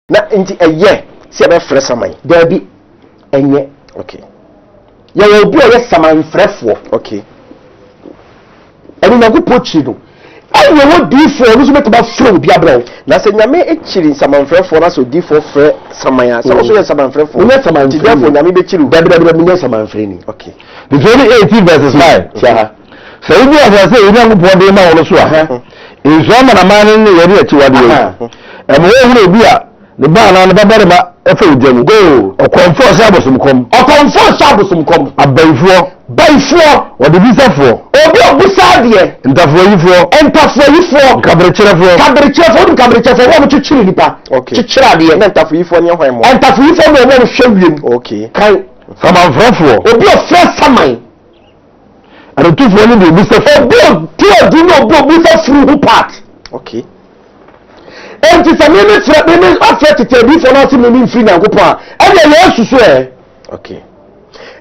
na nti eye se be frɛ saman there be enye okay ya wo bi o ye saman frɛfo okay ɛni na go pochi no ayo wo difo no so metaba frɛ obi abrɛ na se nyame ekiri saman frɛfo na so difo frɛ saman a so ye saman frɛfo nyɛ saman ti defo nyame be kiri dabi nyɛ saman frɛ ni okay Deuteronomy 18 verses 5 tia sɛ ibi afase ina go pɔde ma wo so a nso ma na man ne yɛre akyiwade ɛmo wo huru obi a ne ba na ne babare ba efe ujamu go okonfo se abosomkom abayfo wode bisafo obi obusa de entafoyifo kabrecherefo wo chichiri nipa chichira de entafoyifo ne hwan mo entafoyifo no wo hwewiem okay kan samanfrafo obi ofre saman aretufo ni de bisafo obi ti no obi bisafo hu part okay and to some minutes after to tell you for not to free now and then yes to okay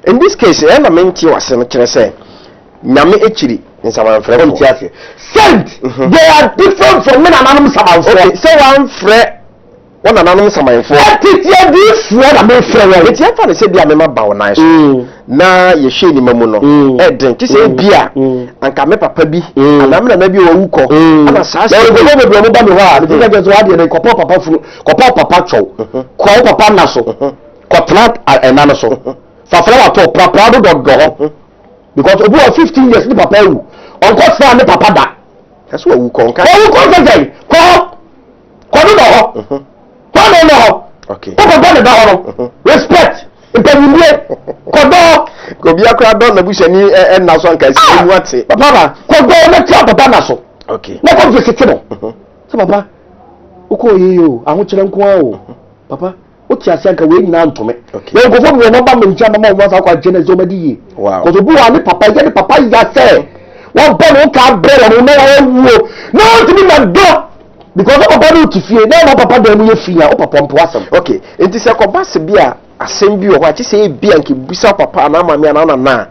in this case na menti wase no kire say nyame ekiri nsaman frɛ ko sent they are different from men anonymous saman okay so one frɛ one anonymous saman frɛ atitia di frɛ na me frɛ we etiya fa ne se bia me ma ba wona so na ye hwe ni mamu no eden ti se bia anka me papa bi anam na bi owu ko ana saa se go be mo ba me ho a ti ka je so ade ne kopo papa furu kopo papa chow ko papa na so ko plant enano so fa fra to prapra do because obu 15 years ni papa wu onko fra ni papa da eso owu ko nka owu ko se ko do ho no okay papa ba da ho respect impemie ko bia kra don na bushani na so anka si mu ate papa ko na tia papa na so okay na ko visit no so papa uko yeyo aho kire nko a o papa o ti ase anka we nyina ntome na go fo me no ba me ntia mama wo sa kwa gene zo madiye ko so bu wa ni papa ya se won bo no ka brere no na wo no ti mi na do because papa no ti fie na papa da mu ye fie a o papa mpo asem okay enti se ko base bia asem bi wo ha se bia nke busa papa na mama na na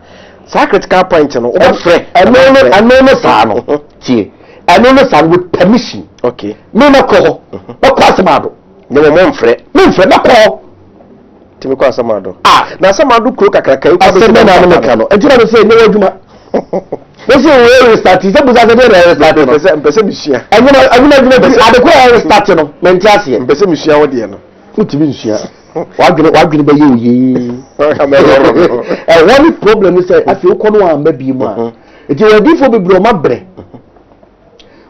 sa critical point no o frɛ eno sa no tie eno sa with permission okay me na ko o ko asemado ne mo mfrɛ na ko ti me ko asemado na asemado kuro kakraka ko asem na no ka no ejira be se ne waduma we say we restart se buza se dey restart mpese misia aguna bi adeko restart no menti ase mpese misia wo de no utimi nsia wagwene be ye oye one problem is afi uko no amba bi mu a eti wadifo bebro ma bre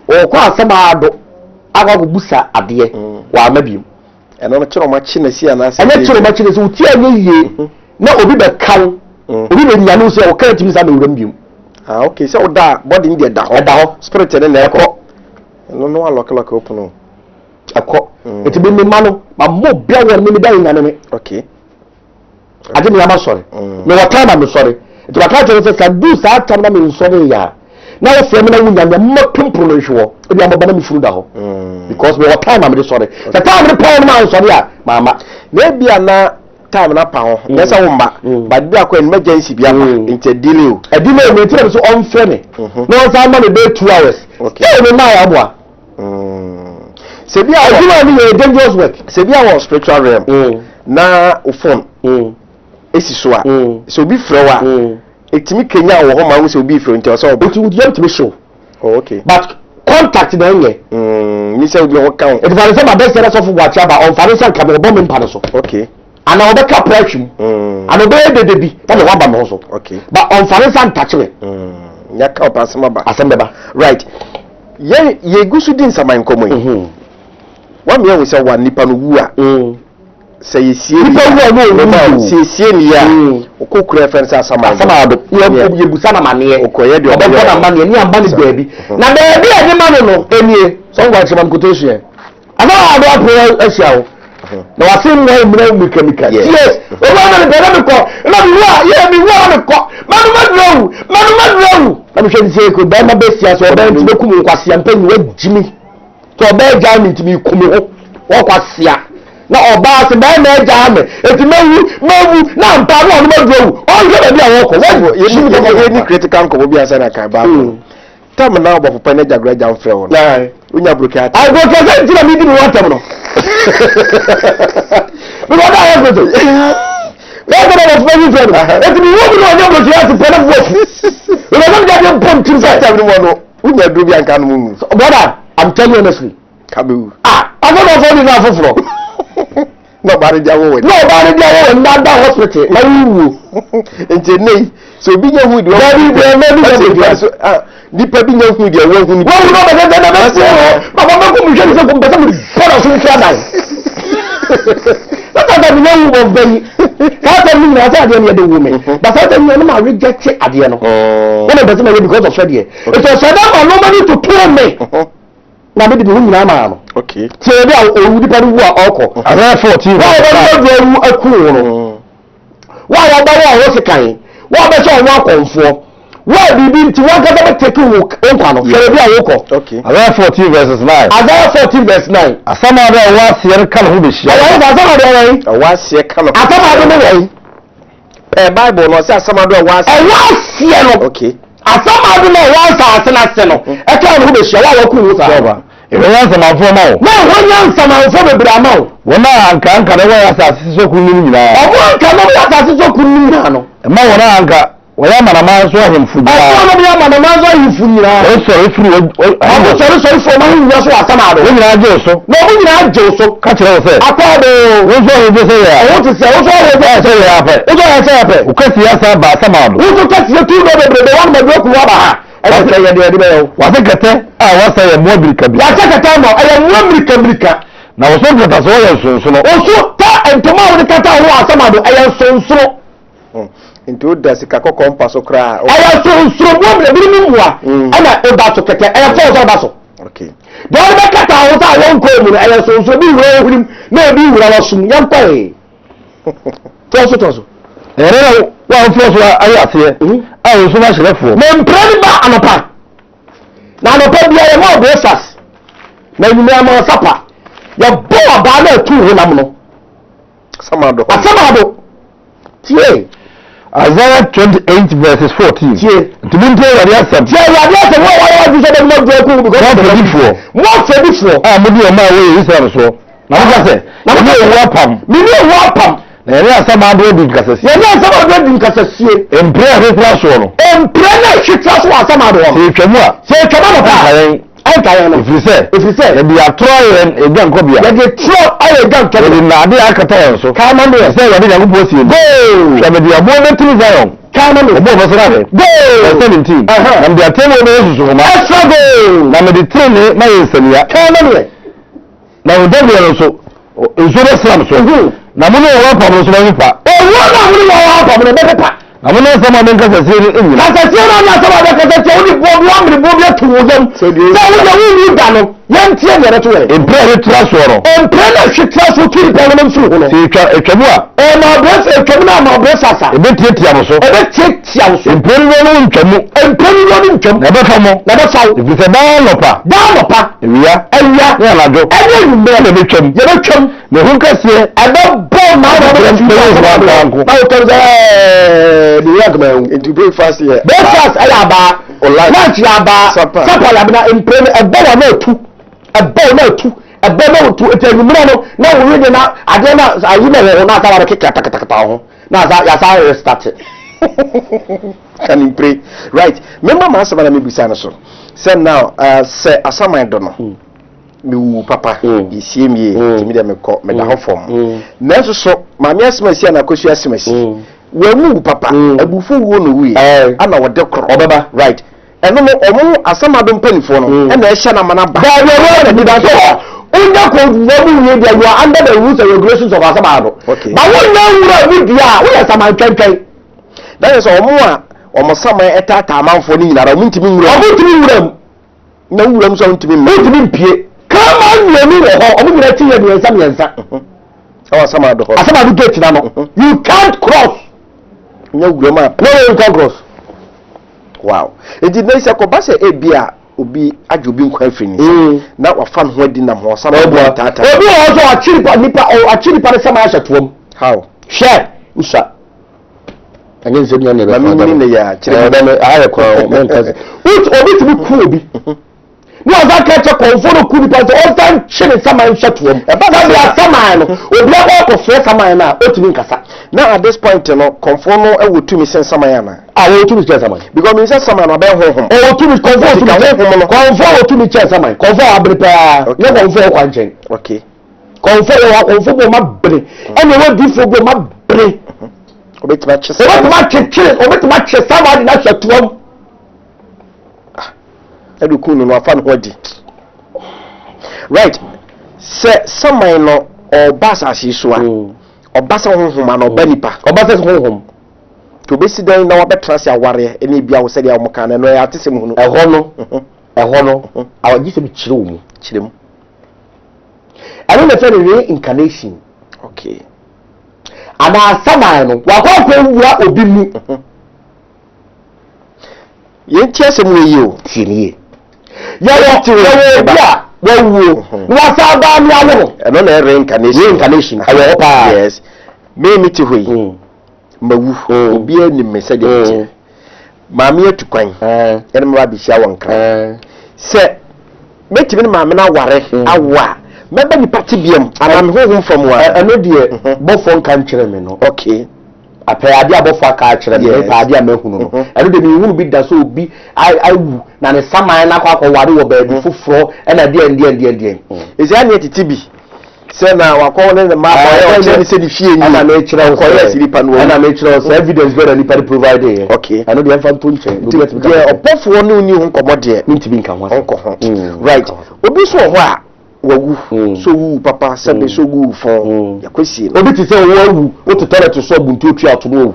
o ko asemado agwa busa ade wa ama bi eno no kiro ma chi na si ana ase ene kiro ma chi na si uti anye yie na obi be kan obi be nya no se o kan timi sa na wuram bi okay so da body ndi da ho spirit ne na ekọ no alokaloka open akọ eti bi mema no ma mo bia won me da nya me okay ade me ama sori me wata ma me sori eti wata je se sa du sa tam na me sori ya na wo fe me na wunya me mo pimpro no hwo ebi am ba na me furu da ho because me wata ma me sori sa ta me pa ma sori a mama na bia na time na pa ho na sa wo mba ba bia ko emergency bia ma inte delay o delay me tire so on fe me no sa ma me be 2 hours okay me na ya boa se bia o ni e dangerous work se bia wo spiritual realm na o phone esi so a so bi frɛ wa etimi kenya wo ho ma wo se obi frɛ nti o so obi to be show okay but contact na nye ni se obi ho kan e fa se ma best set of watch aba on fa se kan bo me mpa no so okay ana obeka pressure ana obe de bi na wa ba no so okay but on fa se touch me nya ka opa asema ba right ye gusu din saman komo yi wa me wo se wa nipa no wu a se yesie ni ya okokura fence asamado ye busa na mane okoye de obo na mane ni amba ni baabi na baabi a ni mane no enie so ngwa chima nkotosu e ana ado apro asia wo na wasim na mira mika yes o ba na bere ko na mi wa ye mi wa ko manu madro na mi hwe se ko ba na besia so ba nti bekum nkwase ampa ni wa jimi to ba ja mi nti mi kum ho wo kwasia na oba se ba na ja me eti mawu na mpa no no madro o je be a wo ko wo ye ni critical ko bi asa na ka ba tam na obo popa na jagra jam frɛ wo na unya broke ata I go to say nti na mi di mi watam no Because I have to. That's what I was very good. It's me who know you to have to put up with. You don't get your point to say everyone who will do the can. Brother, I'm telling you honestly. Kabu. I don't know what is our floor. Nobody there will. Nobody there will not that hospital. In Chennai, so be your wood. Nipa bi nya hu de wo hu ni wo no be de na be so baba ma ko mu hwe so ko be so fara so ntia dai that time no wu of bani that time na ta de de wu me but that time no ma reject ade no when be say because of shade it was said that no money to pull me na be de hu nyina ma no okay say be a owu di pa wu a okọ ara 14 wa ba do wu aku no wa ya ba wa ho se kan wa be so wa konfo. Why did you want to take you okay. Isaiah 14 verses 9. Isaiah 14 verse 9. Asamada was here Kalhubish. I was here Kalhubish. A Bible no say Asamada was here. Okay. Asamada was Asena. I can't Hubish. I will if you want some for more. No, one young some for the Brahmo. When I can't come away as so cool. I can't come as so cool. Mawananga. Waya manama so ahemfunya aso no bia manama so ahemfunya o so ifuru o so so mahu nya so asamado we nyina je so no we nyina je so ka kire wo se akwado wo so he je se ya o to se wo so he je se ya pe o so he se ya pe o kasi ya sa ba asamado wo so kasi tu do bebrebe wan ma do ku wa ba ha e se ya de be yo wa se kete a wa se ya mo birika bi wa se kete no e ya mo birika na wo so kete so ya so no o so ta entoma wo kete wo asamado e ya so into das kakoko mpa so kra aya so bo bre bi mu wa ana o ba so keke aya fo so ba so okay do ba kata wo ta won ko mu aya so bi wura hurim na bi wura wa sum yan pa e toso ere wa fo so aya ase ayo so ba shrefo me mpre ba anopa na anopa bia ye mo bressas na nyime ama sapa ya bo ba na tu ho nam no samado tie Isaiah 28 verses 14. To be told that some. What you said about the because what before? Ah, maybe a man way is so. Now I say, now you wapam. There are some other because you know some other because you in prayer with Rasul. In prayer, she trusts what some other. Say, come on, if you say, and be a try and a gun copy, and they throw a gun to the Nadia Catan. So come on, say, I didn't go. Go, be a moment to Zion. Come on, go, 17. And they are 10 years old. I struggle. Now, the 10 my son, come on. Now, don't be also. Insurance Slam. So, now, no problem. So, I'm not someone who can say it. I said, you're not someone that can say only Bob to them. So, you done young children in prayer trust or in prayer she trust to keep parliament through. A cabua. And my breast, a cabana, my breast, a bit so. A bit in prayer in Camu, and prayer in Camu, never come, never found. If it's a down, we are, and we are, and you better be chum, you're chum, the hookers here, and not born my uncle. The young man into breakfast here. Breakfast, Ayaba, or lunch, Yaba, supper, Labna, in prayer, a bow no two, a bow no two, a bow to a terminal. No, we did not. I don't know. I remember not our kick at now that I started. Can you pray? Right. Remember, Master Madame Bisanaso. Say now, say, as some I don't know. Me papa, you see me, to me, them call me the home form. Never so, my miss Messi and Akoshias. We move papa, a buffo won we, and our decor, right. And no more, as some other penny for no, and the Shana Manaba. You are under the rules and regulations of Asamado. Okay. But we know we are some country. That is all more, almost somewhere at that amount for me. I want to be room. No room so to be come on, you know, some years. Oh, some other get you can't cross. No, grandma, no, you can't cross. Wow. It did not say, Kobasa Ebia. Obi ajobi nkwa fini na wafan ho adi na ho sama tata obi also achiri pa nipa o achiri pa sama asha tuom how share usha anye nse nya nebe na mimi ne ya achiri ba me aye kwa men kazi obi tibi ku obi no za ka che konfo no kuni pa o tan chine saman hwetuom e ba ya saman no obi akọ fie saman na otumi nkasa now at this point no konfo no e wotumi sen saman yana wo otumi che saman because me say saman na be honhom o otumi konfo otumi che saman konfo abrepa ne konfo kwa nchen okay konfo bo mabre ene wo difo bo mabre obetuma che obetuma che saman na hwetuom edukunu no afa no hodi right se saman no obasa asiso a obasa honhom ana obanipa obasa honhom to be sidan na wabetrase aware ene bia wo se dia mo kan no ya atesem hunu eho no awaji se bi kiremu I don't know reincarnation. Okay. Ana saman no wakwa wura obi mu ye tia se mu yi o tinie ya wo bia wo wa sa ba mi awo eno na reincarnation ayo pa yes me mi ti hoyi mawu obi ani message de maami atukwan ene ma bi hia won kan se metimi ni maami na ware awa meba ni party biam ana me honhom fam wa eno de bofo kan kire me no okay apɛ ade abɔfo aka akyerɛ me pa ade amahunu no ɛno de me hunu bi da so obi awu na ne saman na akɔ ware wɔ baabi foforo ɛna de ezia ne titibi se na wakɔ ne ma ba ya ne se di fie ni ana me kyerɛ wo kɔ ya siri pa no ana me kyerɛ wo evidence better ni pa provide okay ɛno de ɛfa nto nkyɛn obi betimi ka ɔpɔfo ne uni hu nkɔmɔ de ntimi nka ho nkɔ ho right obi so ho a wagu so wu papa sebe so gu fon yakosie obi ti se wo wu o to tore to so buntu otua to no wu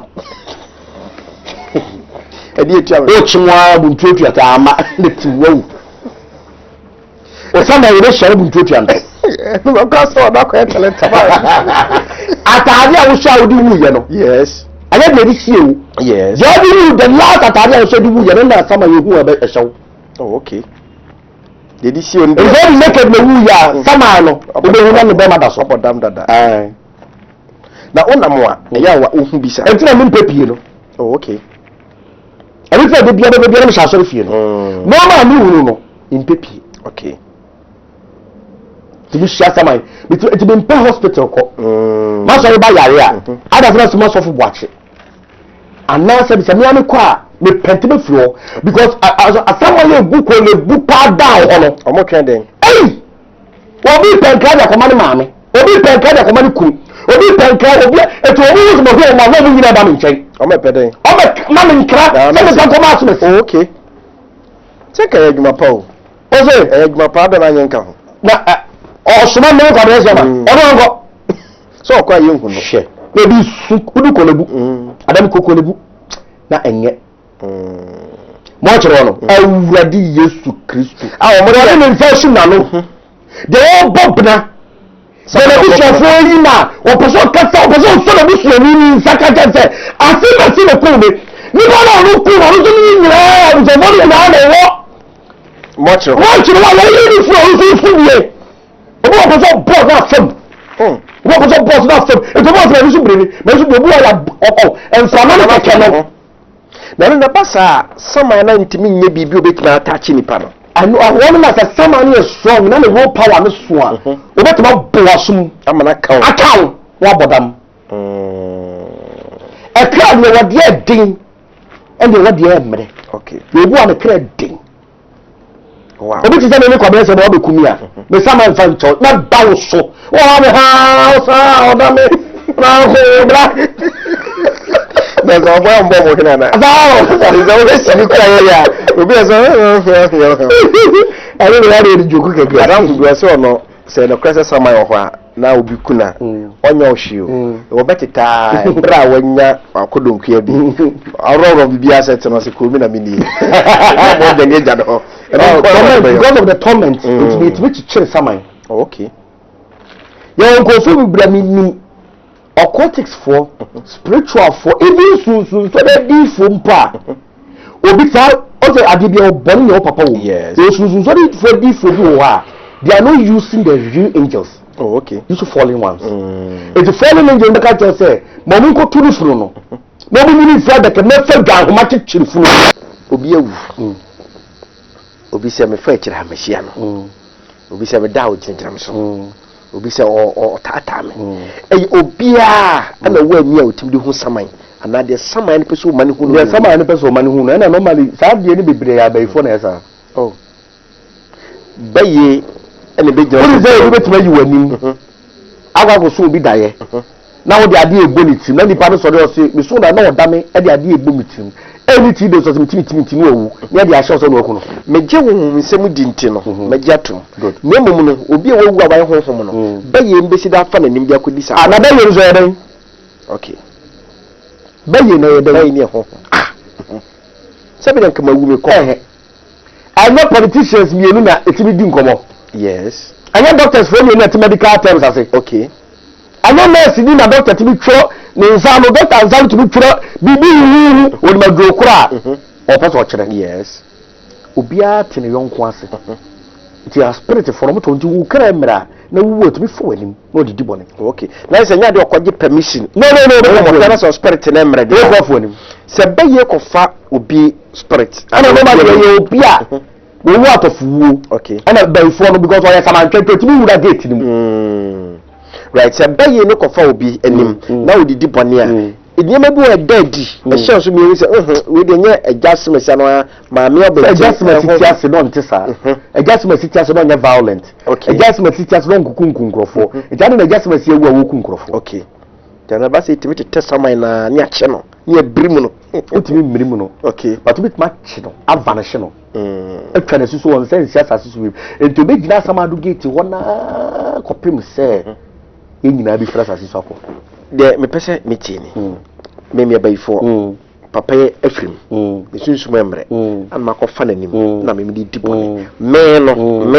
edi etua o chimwa buntu otua ta ama le ti wu o sama ire share buntu otua ndo no ka so da ko talent atade a wo sha wo di wu ye no yes ale de di sie wu yes je di wu the last atade a wo sha di wu ye no na sama ye hu e be ehyew oh okay they see on the very naked me wu ya sama no obehu na ne be mada so podam dada na onamwa ya wa ohu bisa entina me mpepie no oh okay abi fa de bia me sha so fie no no ma me wu no mpepie okay tibi shia sama it be mpe hospital ko ma so ba yare a ada fra so ma so fo boache ana se bi se me ame ko a me pente be flo because asawo le bu ko le bu pa down ho no omo trending obi penka da komani maame obi penka da komani ku obi penka obi eto obi so mo ho ma no nyina ba me nchen omo peden omo ma me nkra se me kan ko ma so me okay check adwuma pa o se adwuma pa da na nyenka ho na o suma me ko do se ma ono ngo so kwa yenhu no hye na bi su kudu ko lebu adam koko lebu na enye mo chere no awurade Yesu Kristo awo mo de me nfa su na no de o bobna se na bi sofo yi na o poso kasa o poso so na bi su ni nsaka jese asima si na ko me ni ba na no ku no so ni nyira o so mo ni na na wo mo chere wa la yi ni fu o fu biye o bo poso bo na fam wo poso bo na fam e to bo so ni su brere me su bu ya enfama na ka no na basa sama na ntimi nye bibi obetimi atachi nipa no anu awon na sa sama na strong na le raw power no so a obetimi boasum amana kan akaw wa bodam e kra no wode din and wode emre okay we bu am kra din wow obi ti say me ko be say na obekumi a me sama mfa ncho na bawo so wa me ha sa odame na ho bla na so boy mbo mo kina na so we si ku ya obi so ale we are the joku keke adam to be so no say no krese sama yo ho a na obi kuna onya ohio wo beteta bra wanya akodonkua bi aroro bibi asset no se ko mi na mini mo de ne jado because of the torment it which chill sama okay yo go so bra mi occultics for spiritual for even so that this for mpa obi ta o say adibia obon your papa wo yes so that for this for you they are not using the real angels oh okay you fallen ones it's fallen angel the catch say mamu ko turu furu no no bi ni fa da ke na fa ga ho ma chichiri furu obi awu obi se me fa kira machia no obi se me da o gyinagyina me so obi se o tata me obi a na wo ani a otim de hu saman ana de saman ne peso mane hu no de saman ne peso mane hu no na normally sa de ne bebre ya baifo na esa baye ene be gyina wo ze obi betima yi wanim agwa go so obi daye na wo de ade egbo ni tim na nipa no so de o se me so na o da me e de ade egbo mi tim eni ti de so tim tim owu ye de ahye so no oku no megye wo nsem di nti no megye atom na mum no obi a wawu aban honhom no baye mbesi da fa na nim dia kodi sa na baye nzo yeden okay baye na yeden baye ni honhom sabi dan kama wu me ko I know politicians mienu na etimi di nkomo yes I know doctors for mienu na medical terms ase okay I know nurse ni na doctor timi tro ni nzamo doctor nzamo timi tro bibi hu woni madro kura o paso o kire yes obia tene yonko ase ti a spirit for mo to nti wu kra mra na wu timi fo wanim no didi bone okay na se nya de okoje permission no mo kana so spirit na mra de ko fo wanim se baye ko fa obi spirit ana no ma de obia wo wu atofuwo okay ana baifo no because o ya samanketo timi wura gate ni right se baye no ko fa obi anim na odidi bone a ediyema bi wa daddy e hye so mi se we de nya adjustment no ma me obe adjustment tiase no ntisa adjustment tiase no nya violent adjustment tiase no nkunkunkrofo ejane na adjustment ye wo kunkrofo okay jana ba se timi tesaman na nya che no nya brimu no otimi mmirimu no okay but bit ma che no avanish no etwa na susu won sense asase susu ento be gina samadu gate wona kopim se enyina bi fra asase sako de me pese metini me baifo papa afrim me sunsu memre an makofa nanim na me di dibone me no me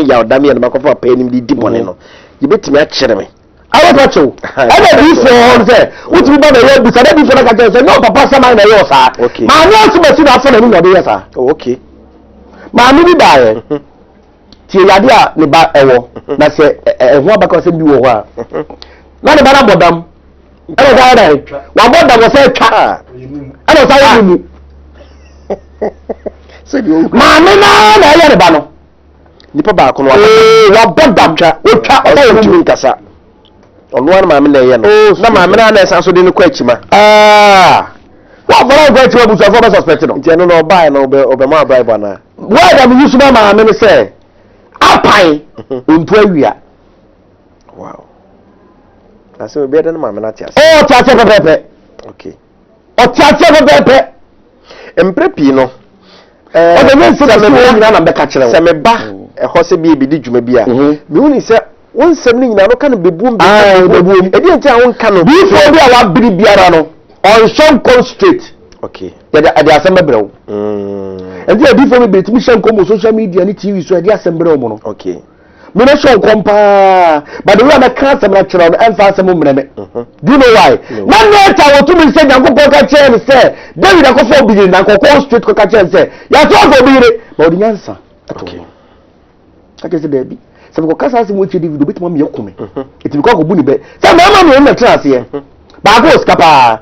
ya odam ya makofa papa nim di dibone no yebetimi a kire me awo pacho ada bi for say utimi ba na ye bi sada bi for na ka say no papa sama na ye sa ma no so ba si na for na no be ye sa okay ma mi bi ba ye ti yade a ne ba ewo na se ehu abaka se bi wo ho a na ne ba na bodam ana da da wa bodam wo se twa ana sa ye mu se bi o ma me na ye ne ba no nipa ba ko no wa bodam twa o twa o sa mu nkasa onu an ma me na ye no na ma me na esa so de ne kwa akima wa fara gwa ti wa bu so for be suspect no je no no buy no obe ma bribe na wa da mu yusu ma me say apai onto awia wow ase obi ede na ma me na tia o tia tia pepe okay o tia tia pepe emprepi no o de me se me nyina na be ka kire se me ba e ho se bi di dwuma bi a me hu ni se won sem ni nyina no ka no bebuom bebuom e di enti a won ka no bi fo bi a wa biri biara no on some concentrate okay ya de asem bebreo enti e bi fo be timi shan ko mo social media ni TV so e de asem bebreo mo no okay me no show kompa but the way na ka asem na kire no emfa asem mo mreme do you know why na na ta wo tumi se nyanko ko ka kire ni se David akofo bi na ko straight ko ka kire se ya to go bi re but the answer okay aka se David se ko kasa asem wo che David obetima me yakume eti ko ko bu ni be se ma me na tra ase ba go skapa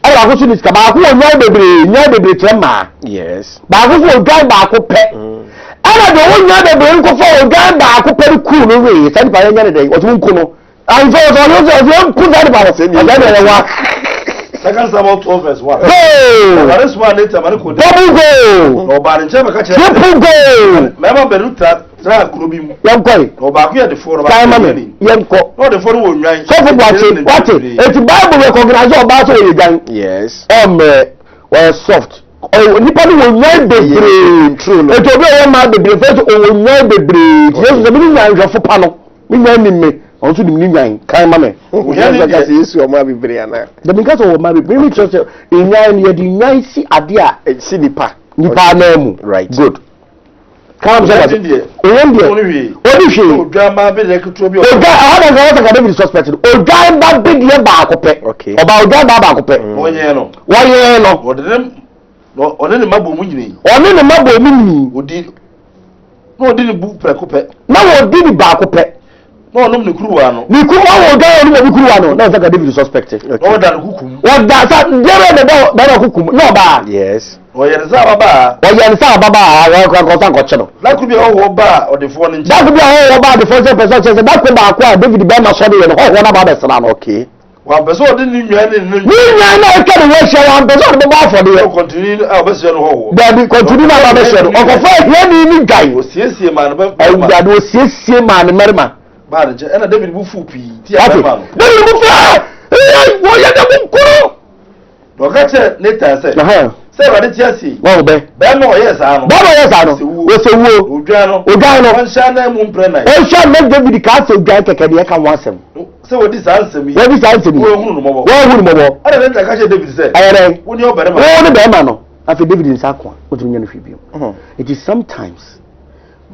ala ko suni skapa ko nya bebre trema yes ba ko fo gan ba ko pe ala do nya bebre ko fo gan ba ko pe ku no we se di pa nya ne de o tun ku no an so yo ku za di ba se ni wa Second Samuel 12 verse 1. Go! What is one later? Double go! No, but in Jamaica, triple go! Mama Beruta, Tracrubim. Yankoi. No, back here the four of Yanko. No, the four will right. So for what it? It's Bible recognize your battle again. Yes. Well, soft. Oh, Nipani will not be true. It will be a man the first or will not be brave. Yes, the meaning of Pano. Me. Also the meaning kind man. We have to see you ma bebre ana. The because of ma bebre me church in yan ye di yan si adea si nipa na mu. Right. Good. Come say that. Only drama be like to be. Oga how does that David suspect? Oga ba big ye ba akope. Okay. Oba oga ba akope. Onye no. Why no? Odem no onene mabo mu nyini. Onene mabo mu nyini. Odi no odi ni bu prekope. Na odi ni ba akope. no no ne kuruwa no ni kuruwa wo ga no ni kuruwa no na saka David suspect o da kukum o da sa dere da kukum no ba yes o yere sa baba ko san ko cheno la ku bi o ba o de fo ni da ku bi o ba de fo se person che da ku ba kwa David be na so de no ho na ba be sna no okay wa be so de ni nwa ni na ka de we share wa be so de ba for de continue a be se no ho da bi continue na ba be share o ko fa ni guy o siesie ma no ba da do siesie ma no merma ba de ena David bu fu pi ti a ba no David bu fa wo ya da bu kuro do ka che ne ta se se ba de ti asi wo be mo yes ano ba mo yes ano wo se wo odwa no won sha na mu mpre na o sha na David ka se odwa keke de ka wansem se wo di sa ansem yi wo di sa ansem yi wo hunu no mo ara ne ta ka che David se ayere wo ni o bere ma wo ni be ma no afi David nsa kwa o tun nya no fi bio it is sometimes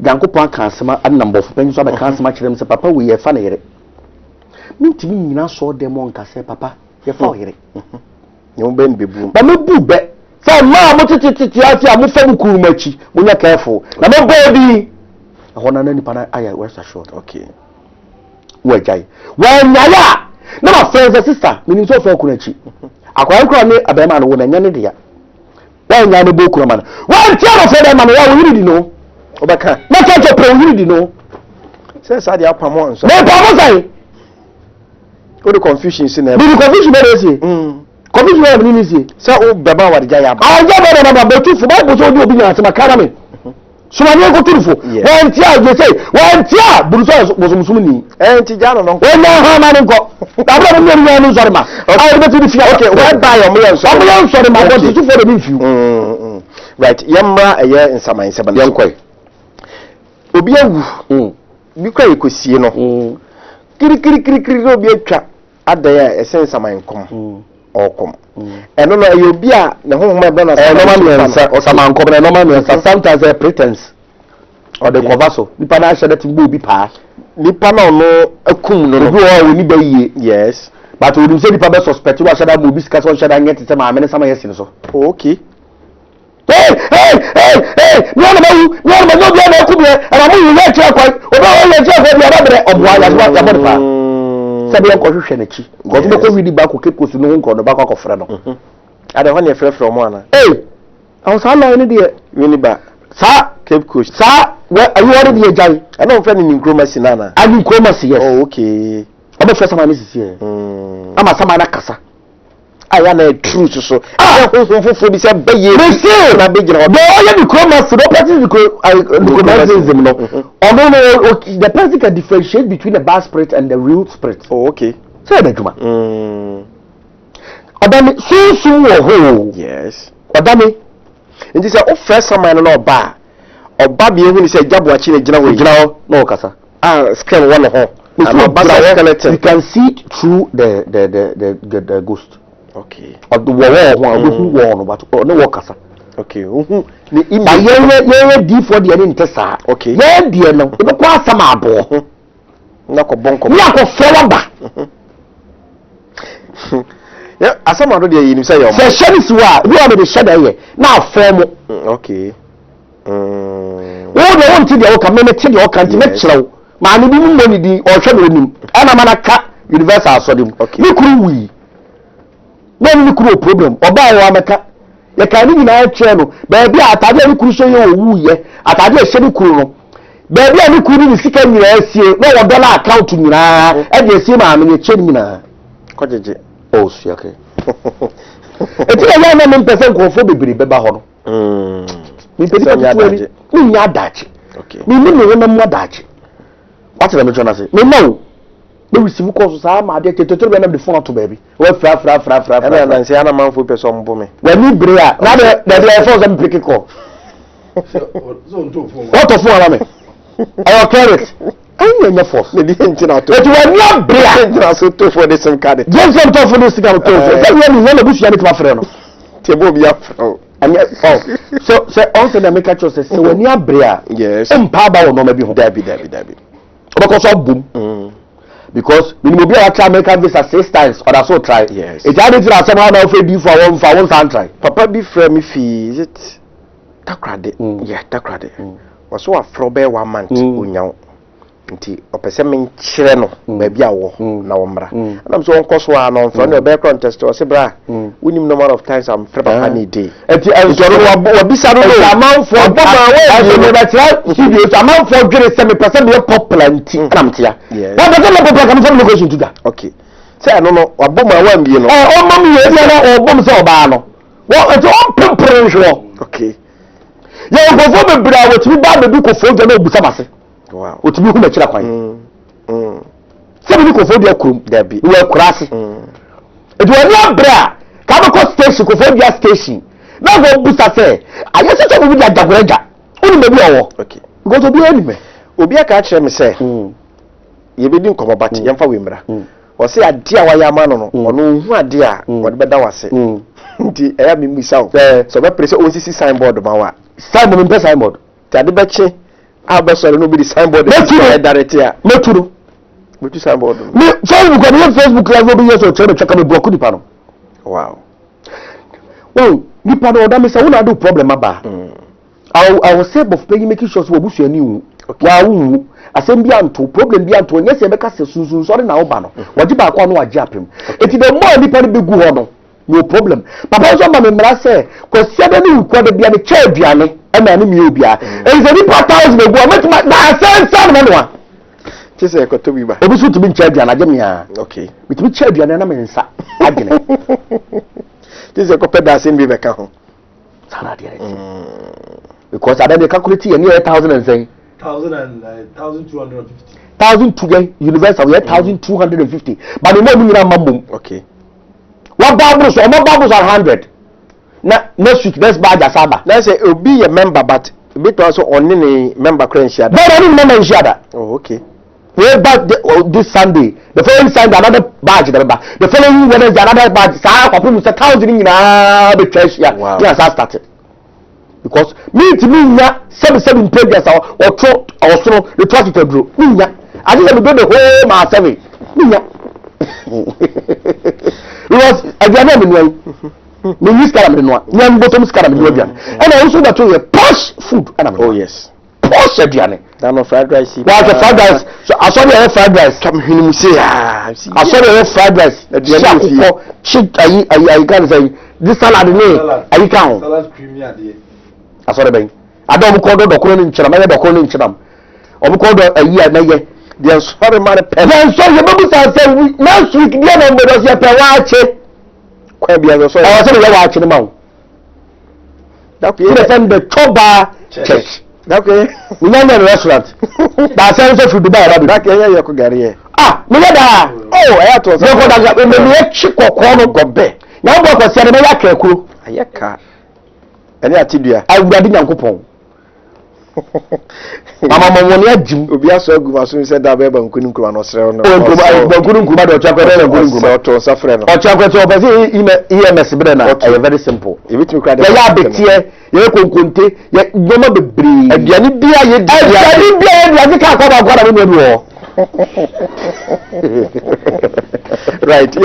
Yankopon kan asema anambo fo penso be kan asema kirem se papa we ye fa na yere mintimi nyina so dem on ka se papa ye fa yere nyom ben bebu ba me bu be say ma mo titi ati amu fam kurumachi mo nya careful na mo body ahona na nipa na aya rest assured okay we jai wa nyaya na my friends and sister meaning so for kunachi akwa ne abema na wo na nya ne dia wa nya ne boku na man wa tiaro for dem man wa wo yiri no obaka na chancho pro yiri no say sa dia pamo nso na pamo sai o the confusion sin na the confusion be dey say confusion be ni say say o beba wa dia ya ba a ja ba na ba tu fu ba bo so di obi nya asema kara me so ma ne ko turfo wan tia je say wan tia buru so bosumsum ni nti ja no no o na ha ma nko da bra mo ni no sorry ma a be tu di fia okay why buy your million sorry ma go tu for the me fiu right yamra eye nsaman seban yankoi obi awu bi kwa ekosie no kiri obi atwa adaya esen saman kom okom eno no ayo bi a ne honhoma be na normal saman kom na normal sometimes a pretense or the cover so nipa na share that mbo bi pa nipa na no akum no bi o ni ba yie yes but we say nipa be suspect wa share that mbo bi sika so share that get say ma me sama yesin so okay hey no bi na ku bi ara mo yi che kwa oba o ye che kwa bi ara bre obo ya bo fa sabe en ko hwehwe na chi go to be ko read back ko keep su no nko no back ko frɛ no ade ho ne frɛ mo ana awon sa la ni de wini ba sa Cape Coast sa we ayu ore de jai ana on frɛ ni nkroma si nana adu nkroma si yes oh okay aba frɛ sama ni sisi ama sama na kasa aya na true so fofo bi se baye na be gina do ya di nkroma si do practice nkroma no the person can differentiate between the bad spirit and the real spirit oh okay say da juma odami sunsun wo ho yes odami nti se o first time no oba bi ehunu se jaboachi na gina ho no kasa scale one ho you can see through the ghost okay of the wall but no workers okay ni ima ye d4 de ni ntesa okay ye de no e ko asama abo na ko bonko ni akofo ba ya asama do de yi ni say yo se shenis wa we are the shadow here na form okay wo de won ti de o ka me ti de o kan ti me kirew ma ni bi mu mo ni di o hwe do nim ana mana ka universal so dem ni kuru wi ni kuru problem oba wa meka ye ka ni nyina kire no ba bia atade ni kuru so ye owu ye atade ehye ni kuru no ba bia ni kuru ni sika nyina asie na wo dollar account nyina e de asie ma me che nyina ko jeje oh so okay eti ya na me mpese nkofo bebere beba ho no mi pedi ka tuwe ni nya dachi okay mi ni na mu dachi what let me join us me no we receive calls sa ma de tetetoro be na the phone to baby we fra and then say ana manfo person mbo me we ni brea na de phone some pick call so nto phone what of phone me our carrot any nya force me di ntina to it we ni brea ntina so to for the sim card just some to for this card to say we ni na busu ya ni to afre no te bo bi afro and so also the make choice say we ni brea yes empa ba wo no ma bi ho dabi because of boom because minimum be try American visa 6 times or so try yes it had it as someone now do for one time try papa be frame me fee is it takrade yeah takrade was so afro be 1 month onyaw nti opese men kyere no ba bia wo na wo mra anam so onko so a no mfa no be contest o se bra wonim number of times am frɛ papa ni day enti ansoro wa bisa no amanfo boma we me ba tira studio amanfo dwere se me pese me popular nti anam tia wa be le popular kam for location to da okay say no no wa boma wa mbie no o mam ye na o bom se oba no wo enti o pempere nhwo okay ye go fo be bra wo ti ba be du ko fo je na obusa base wow otimi hu na kira kwan sabi ni ko fo dia kurum dabi we kurase edu ani abra ka be ko station ko fo dia station na go busa se aye se to bi dia jagoraja uni me bi owo okay go to bi ani me obi aka kire me se ye be di nkomo bati ye mfa we mra o se ade a wa ya ma no no ono hu ade a wo de beda wase nti eya me musa o so be prese o sisi signboard ma wa signboard me signboard ti ade be che abasoro no bi di signboard e direct ya meturu metu signboard me Facebook live obi yeso chere cheka me block di pano wow oh di pano oda me say una do problem aba I will say of paying making sure so obusu ani wu wa wu asem bi anto problem bi anto nyese e be ka se sunsun sori na oba no waji ba kwa no waji apem eti the more di pano be gu ho no no problem papa so ma me mra say ko siade ni ukwa de bia ne cha aduane e na ne mi obia e se ni patals be gu o metima na sense no no chese ekoto bi ba obusu tumi cha aduane agye a okay bitumi cha aduane na me nsa agene chese ko peda sem bi be ka ho sana dia because I dey calculate here near 1,000 and say 1,250 1,200 universal 1,250 but the more we mambo okay what bible so my bibles are 100 na next week next badge asaba na say obi a member but be to also on any member credit share but I didn't member share oh okay we back this Sunday the following Sunday another badge the following Wednesday another badge sa ko put 1,000 ni na be trash ya yes I started because me to me nya 7 pages or tro or so the trust to draw me nya I just do the whole my survey me nya because again me use karam no nya bottom karam no bian and I also that to push food and oh yes push aduane that no fried rice why the fried rice so I saw the fried rice come him say ah I saw the fried rice aduane for shit I can say this salad ni ayi kan salad creamy ade I saw the ben adom ko do dokoro ni nchira ma ye dokoro ni nchira obi ko do ayi na ye they sorry man pe then so you babu say next week dia na mbedo se pe wa ache kwa bia so I was say ya wa ache ni ma o that you defend the Toba church okay we know the restaurant that sense of Dubai Arabic that area ko gari e me da oh I to so ko da me me chi kokko no gobe na bo ko se me ya kakuro ayeka ene atidua awurade nyankopon mama momoni ajim obi aso aguma so se da be ba nkuni nkuma no sere no nkuni nkuma do chakwa na nkuni nkuma to safre no o chakwa to obi EMS bre na very simple e bitimi kra ya betie ye konkonte ye nyoma bebre aduane bia ye aduane ka kwa ba kwa na me no right